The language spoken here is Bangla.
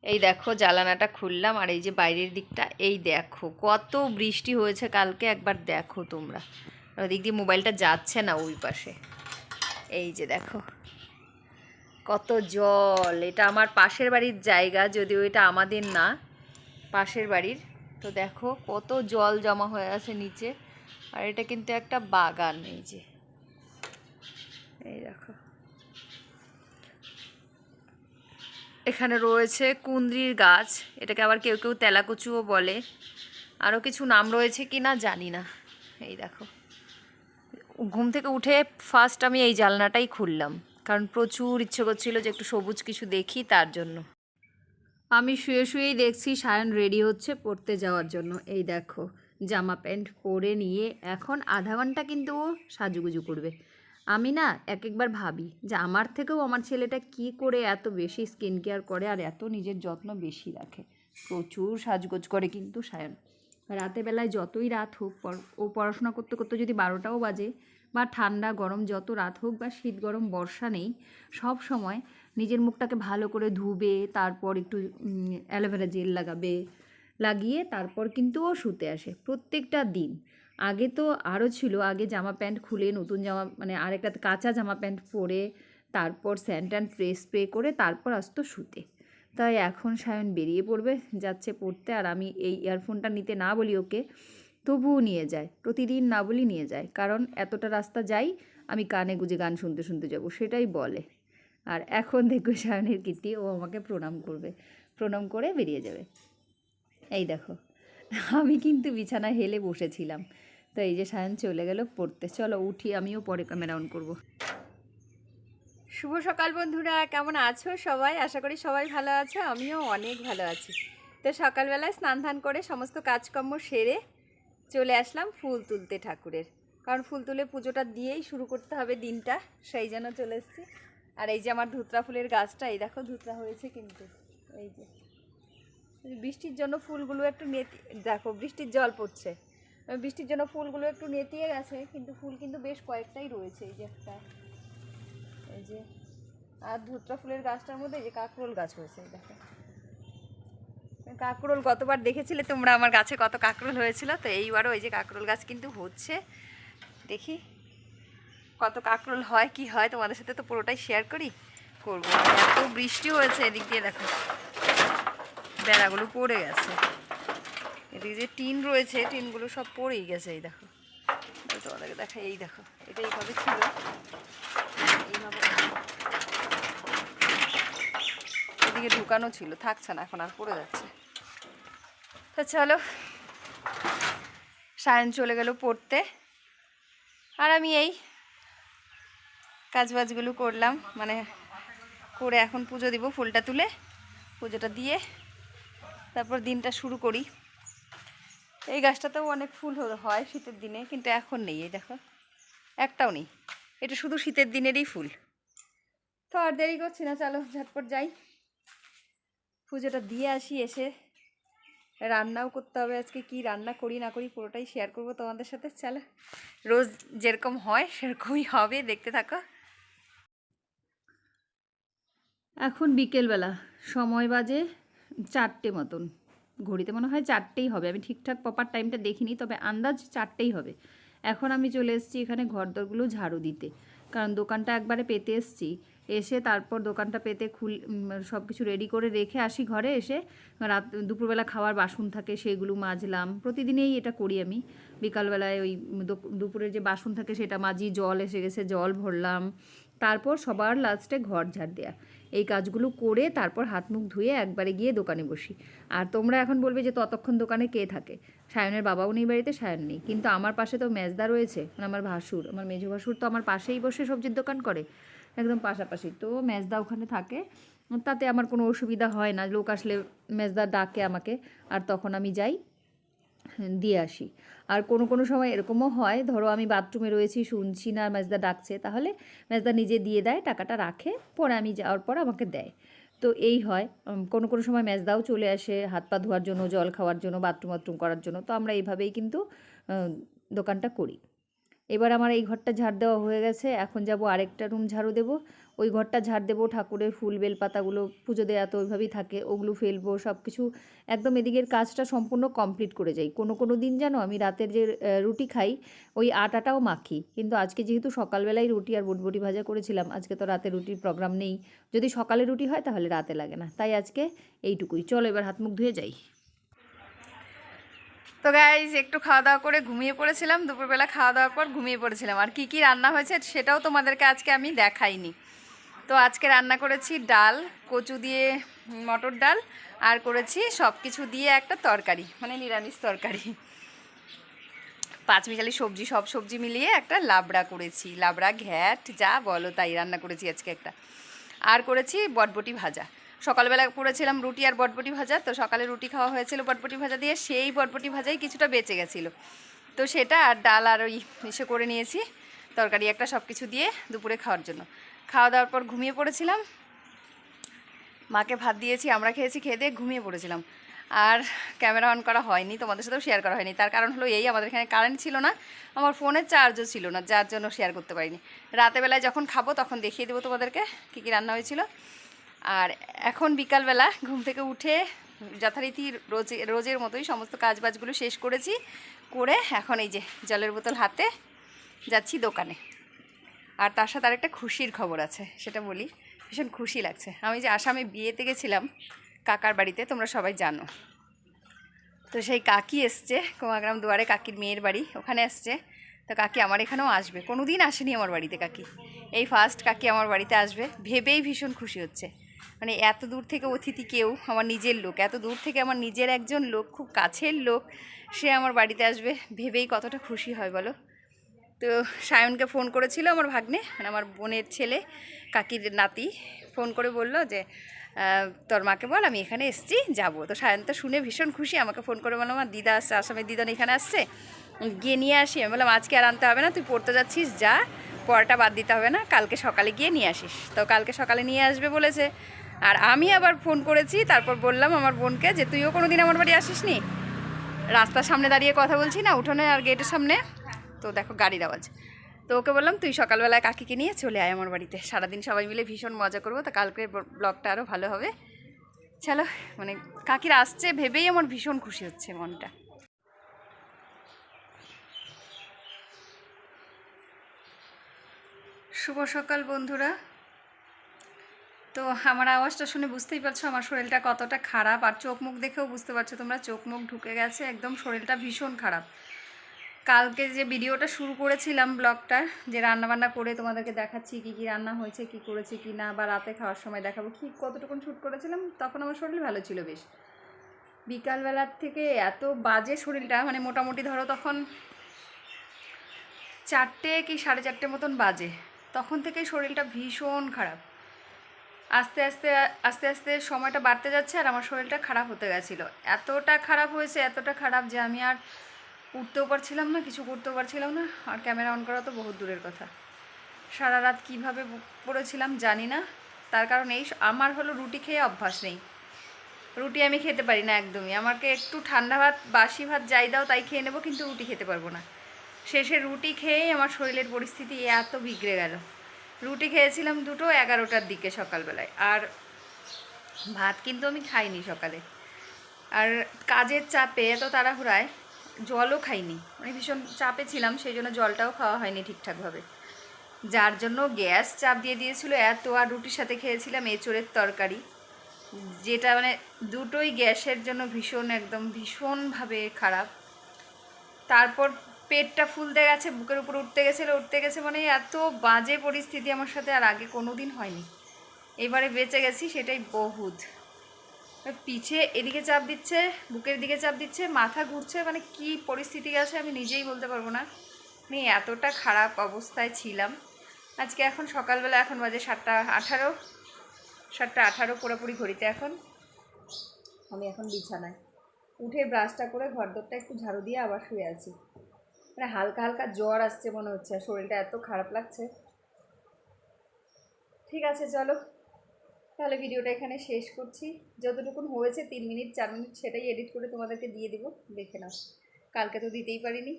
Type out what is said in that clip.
এই দেখো জানালাটা খুললাম, আর এই যে বাইরের দিকটা, এই দেখো কত বৃষ্টি হয়েছে কালকে, একবার দেখো তোমরা। ওদিক দিয়ে মোবাইলটা যাচ্ছে না ওই পাশে। এই যে দেখো কত জল। এটা আমার পাশের বাড়ির জায়গা, যদিও এটা আমাদের না, পাশের বাড়ির। তো দেখো কত জল জমা হয়ে আছে নিচে। আর এটা কিন্তু একটা বাগান। এই যে এই দেখো এখানে রয়েছে কুঁদরির গাছ, এটাকে আবার কেউ কেউ তেলাকুচুও বলে, আরও কিছু নাম রয়েছে কি না জানি না। এই দেখো ঘুম থেকে উঠে ফার্স্ট আমি এই জানলাটাই খুললাম, কারণ প্রচুর ইচ্ছে করছিল যে একটু সবুজ কিছু দেখি, তার জন্য। আমি শুয়ে শুয়েই দেখছি সায়ন রেডি হচ্ছে পড়তে যাওয়ার জন্য। এই দেখো জামা প্যান্ট পরে নিয়ে এখন আধা ঘন্টা কিন্তু ও সাজুগুজু করবে। আমি না একবার ভাবি যে আমার থেকেও আমার ছেলেটা কি করে এত বেশি স্কিন কেয়ার করে আর এত নিজের যত্ন বেশি রাখে। প্রচুর সাজগোজ করে কিন্তু সায়ন। রাতের বেলায় যতই রাত হোক, ও পড়াশোনা করতে করতে যদি 12টাও বাজে, বা ঠান্ডা গরম যত রাত হোক, বা শীত গরম বর্ষা নেই, সব সময় নিজের মুখটাকে ভালো করে ধুবে, তারপর একটু অ্যালোভেরা জেল লাগাবে, লাগিয়ে তারপর কিন্তু ও শুতে আসে প্রত্যেকটা দিন। আগে তো আরও ছিল, আগে জামা প্যান্ট খুলে নতুন জামা মানে আরেকটা কাঁচা জামা প্যান্ট পরে তারপর স্যান্ড অ্যান্ড স্প্রে করে তারপর আসতো শুতে। তাই এখন সায়ন বেরিয়ে পড়বে, যাচ্ছে পড়তে। আর আমি এই ইয়ারফোনটা নিতে না বলি ওকে, তবুও নিয়ে যায়, প্রতিদিন না বলি নিয়ে যায়, কারণ এতটা রাস্তা যাই, আমি কানে গুঁজে গান শুনতে শুনতে যাব, সেটাই বলে। আর এখন দেখবে সায়নের কীর্তি, ও আমাকে প্রণাম করবে, প্রণাম করে বেরিয়ে যাবে। এই দেখো আমি কিন্তু বিছানায় হেলে বসেছিলাম, তো এই যে সায়ন চলে গেল পড়তে। চলো উঠি, আমিও পরে ক্যামেরা অন করবো। শুভ সকাল বন্ধুরা, কেমন আছো সবাই? আশা করি সবাই ভালো আছো, আমিও অনেক ভালো আছি। তো সকালবেলায় স্নান ধান করে সমস্ত কাজকর্ম সেরে চলে আসলাম ফুল তুলতে ঠাকুরের, কারণ ফুল তুলে পুজোটা দিয়েই শুরু করতে হবে দিনটা, সেই জন্য চলে এসেছি। আর এই যে আমার ধুতরা ফুলের গাছটা, এই দেখো ধুতরা হয়েছে কিন্তু। এই যে বৃষ্টির জন্য ফুলগুলো একটু দেখো বৃষ্টির জল পড়ছে, বৃষ্টির জন্য ফুলগুলো একটু নেতিয়ে গেছে, কিন্তু ফুল কিন্তু বেশ কয়েকটাই রয়েছে। এই যে একটা, এই যে, আর ধুতরা ফুলের গাছটার মধ্যে এই যে কাকরোল গাছ হয়েছে। দেখো কাকরোল গতবার দেখেছিলে তোমরা আমার গাছে কত কাকরোল হয়েছিল, তো এইবারও এই যে কাকরোল গাছ কিন্তু হচ্ছে। দেখি কত কাকরোল হয় কি হয়, তোমাদের সাথে তো পুরোটাই শেয়ার করবো। এত বৃষ্টি হয়েছে এদিক দিয়ে, দেখো বেড়াগুলো পড়ে গেছে। এদিকে যে টিন রয়েছে, টিনগুলো সব পড়েই গেছে। এই দেখো তোমাদেরকে দেখা, এই দেখো এটা এইভাবে ছিল, এইভাবে এদিকে ঢুকানো ছিল, থাকছে না এখন, আর পড়ে যাচ্ছে। তো চলো, সায়ন চলে গেল পড়তে, আর আমি এই কাজবাজগুলো করলাম, মানে করে এখন পুজো দিব, ফুলটা তুলে পুজোটা দিয়ে তারপর দিনটা শুরু করি। এই গাছটাতেও অনেক ফুল হয় শীতের দিনে, কিন্তু এখন নেই। এই দেখো একটাও নেই, এটা শুধু শীতের দিনেরই ফুল। তো আর দেরি করছি না, চলো ঝটপট যাই, পুজোটা দিয়ে আসি। এসে রান্নাও করতে হবে, আজকে কি রান্না করি না করি পুরোটাই শেয়ার করব তোমাদের সাথে। চলো, রোজ যেরকম হয় সেরকমই হবে, দেখতে থাকো। এখন বিকেলবেলা, সময় বাজে 4টে মতন, ঘড়িতে মনে হয় 4টেই হবে, আমি ঠিকঠাক প্রপার টাইমটা দেখিনি, তবে আন্দাজ 4টেই হবে। এখন আমি চলে এসেছি এখানে ঘরদোরগুলো ঝাড়ু দিতে, কারণ দোকানটা একবারে পেতে এসেছি, এসে তারপর দোকানটা পেতে সব কিছু রেডি করে রেখে আসি ঘরে। এসে দুপুরবেলা খাওয়ার বাসন থাকে সেগুলো মাজলাম, প্রতিদিনেই এটা করি আমি। বিকালবেলায় ওই দুপুরের যে বাসন থাকে সেটা মাজি, জল এসে গেছে জল ভরলাম, তারপর সবার লাস্টে ঘর ঝাড় দেয়া। এই কাজগুলো করে তারপর হাত মুখ ধুয়ে একবারে গিয়ে দোকানে বসি। আর তোমরা এখন বলবে যে ততক্ষণ দোকানে কে থাকে? সায়নের বাবাও নেই বাড়িতে, সায়ন নেই, কিন্তু আমার পাশে তো মেজদা রয়েছে, মানে আমার ভাসুর, আমার মেজো ভাসুর তো আমার পাশেই বসে সবজির দোকান করে, একদম পাশাপাশি। তো মেজদা ওখানে থাকে, তাতে আমার কোনো অসুবিধা হয় না, লোক আসলে মেজদা ডাকে আমাকে, আর তখন আমি যাই দিয়ে আসি। আর কোনো কোনো সময় এরকমও হয়, ধরো আমি বাথরুমে রয়েছি, শুনছি না মেজদা ডাকছে, তাহলে মেজদা নিজে দিয়ে দেয়, টাকাটা রাখে, পরে আমি যাওয়ার পর আমাকে দেয়। তো এই হয়। কোনো কোনো সময় মেজদাও চলে আসে হাত পা ধোয়ার জন্য, জল খাওয়ার জন্য, বাথরুম করার জন্য। তো আমরা এইভাবেই কিন্তু দোকানটা করি। এবার আমার এই ঘরটা ঝাড় দেওয়া হয়ে গেছে, এখন যাব আরেকটা রুম ঝাড়ু দেবো, ওই ঘরটা ঝাড় দেবো, ঠাকুরের ফুল বেলপাতাগুলো পুজো দেওয়া তো ওইভাবেই থাকে, ওগুলো ফেলবো, সব কিছু একদম এদিকের কাজটা সম্পূর্ণ কমপ্লিট করে যাই। কোনো দিন জানো আমি রাতের যে রুটি খাই ওই আটাটাও মাখি, কিন্তু আজকে যেহেতু সকালবেলায় রুটি আর বটবটি ভাজা করেছিলাম, আজকে তো রাতে রুটির প্রোগ্রাম নেই, যদি সকালে রুটি হয় তাহলে রাতে লাগে না, তাই আজকে এইটুকুই। চলো এবার হাত মুখ ধুয়ে যাই। তো গাইজ একটু খাওয়া দাওয়া করে ঘুমিয়ে পড়েছিলাম, দুপুরবেলা খাওয়া দাওয়ার পর ঘুমিয়ে পড়েছিলাম। আর কি কি রান্না হয়েছে সেটাও তোমাদেরকে আজকে আমি দেখাইনি। তো আজকে রান্না করেছি ডাল, কচু দিয়ে মটর ডাল, আর করেছি সব কিছু দিয়ে একটা তরকারি, মানে নিরামিষ তরকারি, পাঁচমিশালি সবজি, সব সবজি মিলিয়ে একটা লাবড়া করেছি, লাবড়া ঘ্যাট যা বলো তাই রান্না করেছি আজকে একটা। আর করেছি বটবটি ভাজা। সকালবেলা করেছিলাম রুটি আর বটবটি ভাজা, তো সকালে রুটি খাওয়া হয়েছিল বটবটি ভাজা দিয়ে, সেই বটবটি ভাজাই কিছুটা বেঁচে গেছিলো, তো সেটা আর ডাল আর ওই এসে করে নিয়েছি তরকারি একটা, সব কিছু দিয়ে দুপুরে খাওয়ার জন্য। খাওয়া দাওয়ার পর ঘুমিয়ে পড়েছিলাম, মাকে ভাত দিয়েছি, আমরা খেয়েছি, খেয়ে দিয়ে ঘুমিয়ে পড়েছিলাম। আর ক্যামেরা অন করা হয়নি, তোমাদের সাথেও শেয়ার করা হয়নি, তার কারণ হলো এই, আমাদের এখানে কারেন্ট ছিল না, আমার ফোনের চার্জও ছিল না, যার জন্য শেয়ার করতে পারিনি। রাতেবেলায় যখন খাবো তখন দেখিয়ে দেবো তোমাদেরকে কী কী রান্না হয়েছিল। আর এখন বিকালবেলা ঘুম থেকে উঠে যথারীতি রোজের মতোই সমস্ত কাজবাজগুলো শেষ করেছি, করে এখন এই যে জলের বোতল হাতে যাচ্ছি দোকানে। আর তার সাথে আরেকটা খুশির খবর আছে, সেটা বলি। ভীষণ খুশি লাগছে, আমি যে আসামে বিয়েতে গেছিলাম কাকার বাড়িতে, তোমরা সবাই জানো, তো সেই কাকি এসছে, কুমাগ্রাম দুয়ারে কাকির মেয়ের বাড়ি, ওখানে এসছে। তো কাকি আমার এখানেও আসবে, কোনো দিন আসেনি আমার বাড়িতে কাকি, এই ফার্স্ট কাকি আমার বাড়িতে আসবে, ভেবেই ভীষণ খুশি হচ্ছে। মানে এত দূর থেকে অতিথি কেউ, আমার নিজের লোক, এত দূর থেকে আমার নিজের একজন লোক, খুব কাছের লোক, সে আমার বাড়িতে আসবে, ভেবেই কতটা খুশি হয় বলো। তো সায়নকে ফোন করেছিল আমার ভাগ্নে, মানে আমার বোনের ছেলে, কাকির নাতি, ফোন করে বলল যে তোর মাকে বল আমি এখানে এসছি, যাবো। তো সায়ন তো শুনে ভীষণ খুশি, আমাকে ফোন করে বললাম আমার দিদা আসছে, আসামের দিদা এখানে আসছে, গিয়ে নিয়ে আসি। আমি বললাম আজকে আর আনতে হবে না, তুই পড়তে যাচ্ছিস যা, পড়াটা বাদ দিতে হবে না, কালকে সকালে গিয়ে নিয়ে আসিস। তো কালকে সকালে নিয়ে আসবে বলেছে। আর আমি আবার ফোন করেছি, তারপর বললাম আমার বোনকে যে তুইও কোনো দিন আমার বাড়ি আসিস নি, রাস্তার সামনে দাঁড়িয়ে কথা বলছি না, উঠোনে আর গেটের সামনে, তো দেখো গাড়ির আওয়াজ, তো ওকে বললাম তুই সকালবেলায় কাকিকে নিয়ে চলে আয় আমার বাড়িতে, সারাদিন সবাই মিলে ভীষণ মজা করবো, তো কালকের ব্লগটা আরও ভালো হবে। চলো, মানে কাকিরা আসছে ভেবেই আমার ভীষণ খুশি হচ্ছে মনটা। শুভ সকাল বন্ধুরা। তো আমার আওয়াজটা শুনে বুঝতেই পারছো আমার শরীরটা কতটা খারাপ, আর চোখ মুখ দেখেও বুঝতে পারছো তোমরা, চোখ মুখ ঢুকে গেছে একদম, শরীরটা ভীষণ খারাপ। কালকে যে ভিডিওটা শুরু করেছিলাম ব্লগটা, যে রান্নাবান্না করে তোমাদেরকে দেখাচ্ছি কী কী রান্না হয়েছে, কি করেছি কি না, বা রাতে খাওয়ার সময় দেখাবো, কি কতটুকুন শ্যুট করেছিলাম, তখন আমার শরীর ভালো ছিল বেশ। বিকালবেলার থেকে এত বাজে শরীরটা, মানে মোটামুটি ধরো তখন 4টে কি 4:30 মতন বাজে, তখন থেকেই শরীরটা ভীষণ খারাপ। আস্তে আস্তে আস্তে আস্তে সময়টা বাড়তে যাচ্ছে, আর আমার শরীরটা খারাপ হতে গেছিলো, এতটা খারাপ হয়েছে, এতটা খারাপ যে আমি আর উঠতেও পারছিলাম না, কিছু করতেও পারছিলাম না, আর ক্যামেরা অন করা তো বহুত দূরের কথা। সারা রাত কীভাবে পড়েছিলাম জানি না, তার কারণ এই আমার হলো রুটি খেয়ে অভ্যাস নেই, রুটি আমি খেতে পারি না একদমই, আমাকে একটু ঠান্ডা ভাত বাসি ভাত যাই দাও তাই খেয়ে নেবো, কিন্তু রুটি খেতে পারবো না। শেষে রুটি খেয়েই আমার শরীরের পরিস্থিতি এত বিগড়ে গেল। রুটি খেয়েছিলাম 2:11টার দিকে সকালবেলায়, আর ভাত কিন্তু আমি খাইনি সকালে, আর কাজের চাপে এত তাড়াহুড়ায় জলও খাইনি, মানে ভীষণ চাপে ছিলাম, সেই জন্য জলটাও খাওয়া হয়নি ঠিকঠাকভাবে, যার জন্য গ্যাস চাপ দিয়ে দিয়েছিল এত। আর রুটির সাথে খেয়েছিলাম এঁচোড়ের তরকারি, যেটা মানে দুটোই গ্যাসের জন্য ভীষণ একদম ভীষণভাবে খারাপ। তারপর পেটটা ফুলতে গেছে, বুকের উপর উঠতে গেছে, মানে এত বাজে পরিস্থিতি আমার সাথে আর আগে কোনো দিন হয়নি, এবারে বেঁচে গেছি সেটাই বহুত। পিছে এদিকে চাপ দিচ্ছে, বুকের দিকে চাপ দিচ্ছে, মাথা ঘুরছে, মানে কি পরিস্থিতি গেছে আমি নিজেই বলতে পারবো না, আমি এতটা খারাপ অবস্থায় ছিলাম। আজকে এখন সকালবেলা, এখন বাজে 7:18 পুরোপুরি ঘড়িতে, এখন আমি এখন বিছানায় উঠে ব্রাশটা করে ঘরদোরটা একটু ঝাড়ু দিয়ে আবার শুয়ে আছি, মানে হালকা হালকা জ্বর আসছে মনে হচ্ছে, শরীরটা এত খারাপ লাগছে। ঠিক আছে চলো তাহলে ভিডিওটা এখানে শেষ করছি, যতটুকুন হয়েছে 3 মিনিট 4 মিনিট সেটাই এডিট করে তোমাদেরকে দিয়ে দিব, দেখে নাও, কালকে তো দিতেই পারিনি।